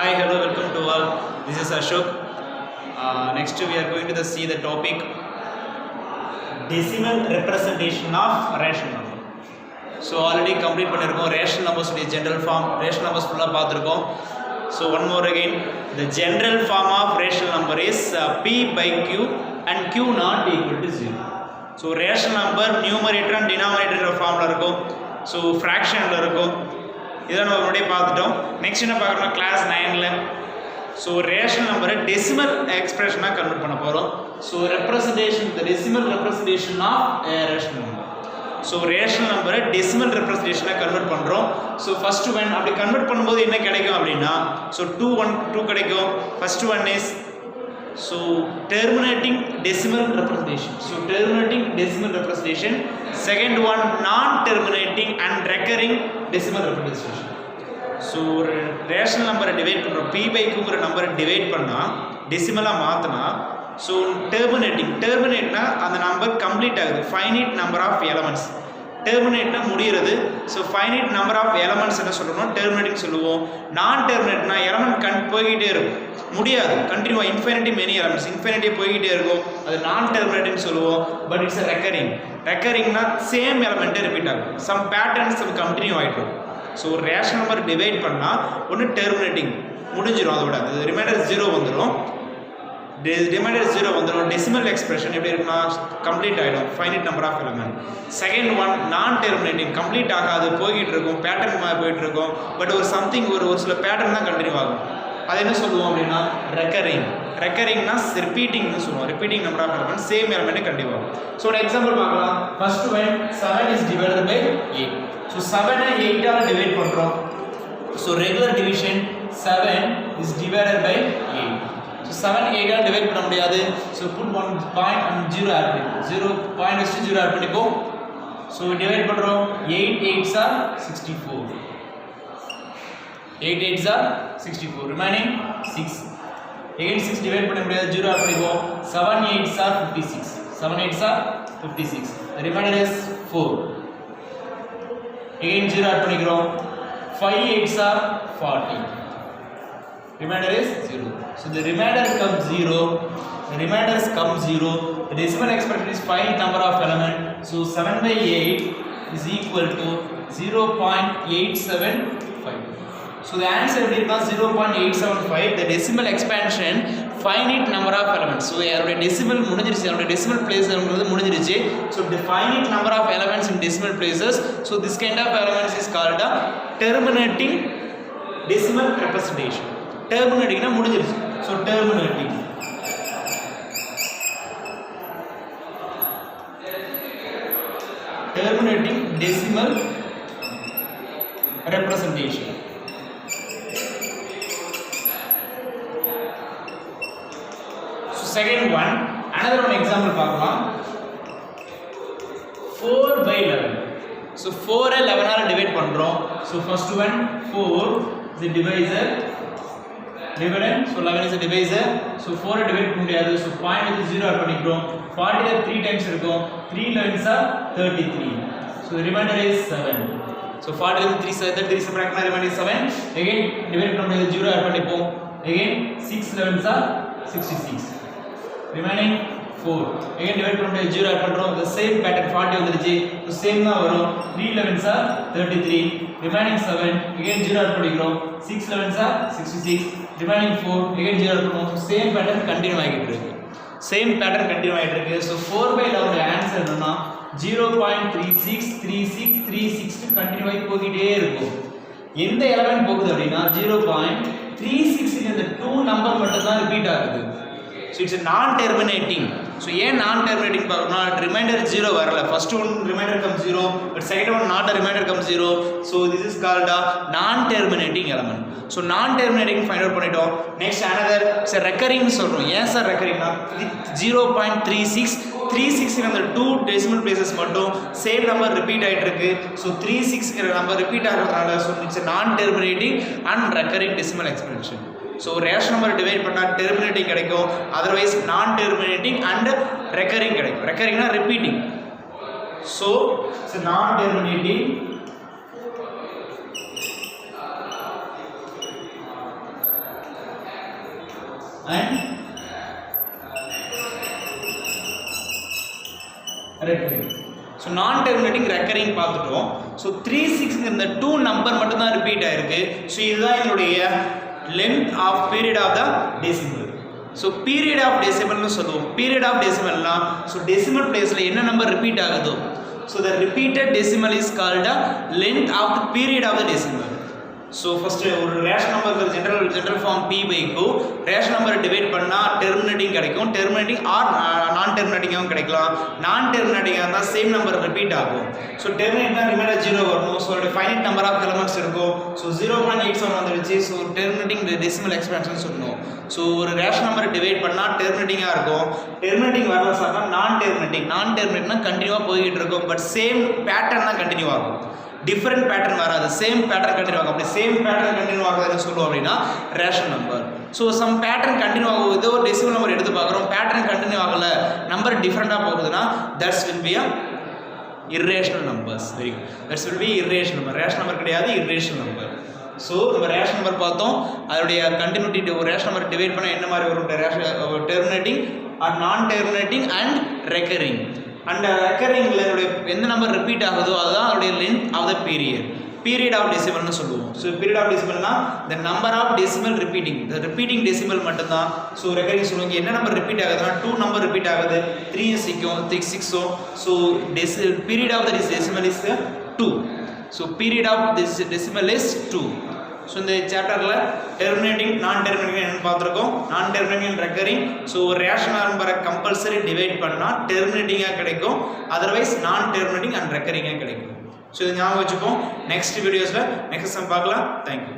Hi, hello, welcome to all. This is Ashok. Next, we are going to see the topic decimal representation of rational number. So already complete பண்ணிருக்கோம் rational numbers உடைய general form, rational numbers ஃபுல்லா பார்த்திருக்கோம். So one more again, the general form of rational number is p by q and q not equal to 0. So rational number numerator and denominator formல இருக்கும். So fraction ல இருக்கும். இதை நம்ம முன்னாடியே பார்த்துட்டோம். Next என்ன பார்க்கணும் கிளாஸ் 9ல ஸோ ரேஷனல் நம்பரை டெசிமல் எக்ஸ்பிரஷனாக கன்வெர்ட் பண்ண போகிறோம். So representation the decimal representation of rational number. So rational நம்பரை டெசிமல் ரெப்ரசன்டேஷனாக கன்வெர்ட் பண்ணுறோம். ஸோ ஃபர்ஸ்ட் ஒன் அப்படி கன்வெர்ட் பண்ணும்போது என்ன கிடைக்கும் அப்படின்னா ஸோ 2 கிடைக்கும். First one is so terminating decimal representation. So terminating decimal representation. Second one non terminating and recurring decimal representation. So rational number divide பண்றோம் p by q ங்கற நம்பரை டிவைட் பண்ணா டெசிமலா மாத்தனா so terminate னா அந்த நம்பர் கம்ப்ளீட் ஆகுது. finite number of elements terminate னா முடியிறது. so finite number of elements என்ன சொல்றோம்னா terminating சொல்லுவோம். non terminate னா எலிமெண்ட் போயிட்டே இருக்கும் முடியாது கண்டினியூவா இன்ஃபினிட்டி மெனி எலிமெண்ட்ஸ் இன்ஃபினிட்டி போயிட்டே இருக்கும் அது நான் டெர்மினேட்டிங் சொல்லுவோம். பட் இட்ஸ் ரெக்கரிங்னா சேம் எலிமெண்ட்டே ரிப்பீட் ஆகும் சம் பேட்டர்ன்ஸ் சம் கண்டினியூ ஆகிட்டு இருக்கும். ஸோ ரேஷனல் நம்பர் டிவைட் பண்ணால் ஒன்று டெர்மினேட்டிங் முடிஞ்சிடும் அதோட அது ரிமைண்டர் 0 வந்துடும். ரிமைண்டர் 0 வந்துடும். டெசிமல் எக்ஸ்பிரஷன் எப்படி இருக்குன்னா கம்ப்ளீட் ஆகிடும் finite number of element. Second one non terminating complete ஆகாது போய்கிட்டு இருக்கும் பேட்டர்ன் மாதிரி போயிட்டு இருக்கும். பட் ஒரு சம்திங் ஒரு சில பேட்டர்ன் தான் கண்டினியூ ஆகும். அது என்ன சொல்லுவோம் அப்படின்னா ரெக்கரிங்னா ரிப்பீட்டிங்னு சொல்லுவோம். Repeating number of element same element continue ஆகும். ஸோ ஒரு எக்ஸாம்பிள் பார்க்கலாம். First one 7 is divided by 8. So 7 8 ஆல் டிவைட் பண்ணுறோம். So regular division 7 is divided by 8. So 7 8 ஆல் டிவைட் பண்ண முடியாது. So put 1 point and 0 add பண்ணிப்போம். 0.0 ஆட் பண்ணிப்போம். ஸோ டிவைட் பண்ணுறோம். 8 8s are 64. 8 8s are 64. Remaining 6. Again 6 divide பண்ண முடியாது 0 ஆட் பண்ணிப்போம். 7 8s are 56. 7 8s are 56. The remainder is 4. Again 0 add பண்ணிக்கிறோம். 5 8s are 40. Remainder is 0. So the remainder comes 0. The remainders come 0. The decimal expression is finite number of element. So 7 by 8 is equal to 0.875. So the answer will be 0.875. The decimal expansion finite number of elements. So our decimal முடிஞ்சிருச்சு. our decimal place முடிஞ்சிருச்சு. So the finite number of elements in decimal places. So this kind of elements is called a terminating decimal representation. Terminating னா முடிஞ்சிருச்சு. So terminating decimal representation. Second one, another one example பார்க்கலாம். 4 by 11. So 4 11 ஆல divide பண்றோம். So first one 4 is a divisor. Dividend. So 11 is a divisor. So 4 divide பண்ண முடியாது. So point with 0 add பண்ணிக்கிறோம். 40 ல 3 times இருக்கும். 3 11s are 33. So the remainder is 7. So 40 ல 3 33 subtract பண்ணா remainder is 7. Again டிவைட் பண்ண முடியாது 0 ஆட் பண்ணிப்போம். Again 6 11s are 66. Remaining 4. Again divide பண்ண முடியாது 0 ஆட் பண்றோம். the same pattern 40 வந்துருச்சு. so same தான் வரும். 3 11s are 33. remaining 7. again 0 add பண்ணிக்கிறோம். 6 11s are 66. remaining 4. again 0 add பண்ணுவோம். so same pattern கண்டினியூ ஆகிட்டு இருக்கு. so 4 by 11 ஆன்சர் என்னன்னா 0.363636 கண்டினியூ ஆகி போயிட்டே இருக்கும். எந்த எலிமெண்ட் போகுது அப்படின்னா 0.36 இந்த 2 நம்பர் மட்டும் தான் ரிப்பீட் ஆகுது. So it's a non-terminating. So ஏன் non-terminating பார்க்கணும்னா remainder 0 வரல. first one remainder comes 0 but second one not a remainder comes 0. So this is called a non-terminating element. So non-terminating find out பண்ணிட்டோம். next another sir recurring சொல்றோம். ஏன் sir recurringனா 0.36 இந்த 2 decimal places மட்டும் same number repeat ஆயிட்டு இருக்கு. so 36 ங்கற number repeat ஆகறதுனால so it's a non-terminating and recurring decimal expression. So rational number divide பண்ணா terminating கிடைக்கும். otherwise non terminating and recurring கிடைக்கும். recurring னா repeating. So it's non terminating and recurring. So நான் terminating recurring பார்த்துட்டோம். So 3 6 இந்த 2 number மட்டும் தான் repeat ஆயிருக்கு. ஸோ இதுதான் என்னுடைய length of period of the decimal. So period of டெசிமல்னு சொல்லுவோம். பீரியட் ஆஃப் டெசிமல்னா ஸோ டெசிமல் பிளேஸில் என்ன நம்பர் ரிப்பீட் ஆகுதோ so the repeated decimal is called a length of the period of the decimal. So first ஒரு ration நம்பருக்கு general form P by Q ration நம்பரை divide பண்ணால் டெர்மினேட்டிங் கிடைக்கும். Terminating or non டெர்மினேட்டிங்காகவும் கிடைக்கலாம். நான் டெர்மினேட்டிங்காக இருந்தால் சேம் நம்பர் ரிப்பீட் ஆகும். ஸோ டெர்மினேட்னா ரிமைண்டர் 0 வரணும். ஸோ அதோட ஃபைனைட் நம்பர் ஆஃப் எலமெண்ட்ஸ் இருக்கும். ஸோ 0.87 வந்துடுச்சு. ஸோ டெர்மினேட்டிங் டெசிமல் எக்ஸ்பேன்ஷன் சொல்லணும். ஸோ ஒரு ரேஷன் நம்பரை டிவைட் பண்ணால் டெர்மினேட்டிங்காக இருக்கும். டெர்மினேட்டிங் வரல சார்னா நான் டெர்மினேட்னா கண்டினியூவாக போய்கிட்டு இருக்கும். பட் சேம் பேட்டர்ன் தான் கண்டினியூ ஆகும். டிஃப்ரெண்ட் பேட்டர்ன் வராது. சேம் பேட்டர்ன் கண்டினியூ ஆகும். அப்படி சேம் பேட்டர்ன் கண்டினியூ ஆகுதுன்னு சொல்லுவோம் அப்படின்னா rational number. So same pattern continue ஆகும். ஏதோ ஒரு டெசிமல் நம்பர் எடுத்து பார்க்குறோம், பேட்டர்ன் கண்டினியூ ஆகலை, நம்பர் டிஃப்ரெண்ட்டாக போகுதுன்னா that's will be a irrational numbers. Very good. That's will be irrational number. Ration number கிடையாது, irrational நம்பர். ஸோ நம்ம ரேஷன் நம்பர் பார்த்தோம். அதோடைய கண்டினியூட்டி ஒரு ரேஷன் நம்பர் டிவைட் பண்ணால் என்ன மாதிரி வரும்? Terminating or non terminating and recurring. And ரெக்கரிங்கில் என்னுடைய எந்த நம்பர் ரிப்பீட் ஆகுதோ அதுதான் அதோடைய length of the period of டெசிமல்னு சொல்லுவோம். ஸோ பீரியட் ஆஃப் டெசிமல்னா the number of decimal repeating, the repeating decimal மட்டும்தான். ஸோ ரெக்கரிங் சொல்லுவாங்க. என்ன நம்பர் ரிப்பீட் ஆகுதுன்னா 2 நம்பர் ரிப்பீட் ஆகுது, 3 6. So period of the decimal is 2. So period of decimal is 2. So இந்த சாப்டரில் டெர்மினேட்டிங் நான் டெர்மினேட்டிங் என்னன்னு பார்த்துருக்கோம். Non terminating recurring. ஸோ ஒரு ரேஷனல் நம்பரை கம்பல்சரி டிவைட் பண்ணால் டெர்மினேட்டிங்காக கிடைக்கும். அதர்வைஸ் நான் டெர்மினேட்டிங் அண்ட் ரெக்கரிங்காக கிடைக்கும். ஸோ இது ஞாபகம் வச்சுப்போம். நெக்ஸ்ட் வீடியோஸில் நெக்ஸ்ட் சம் பார்க்கலாம். தேங்க்யூ.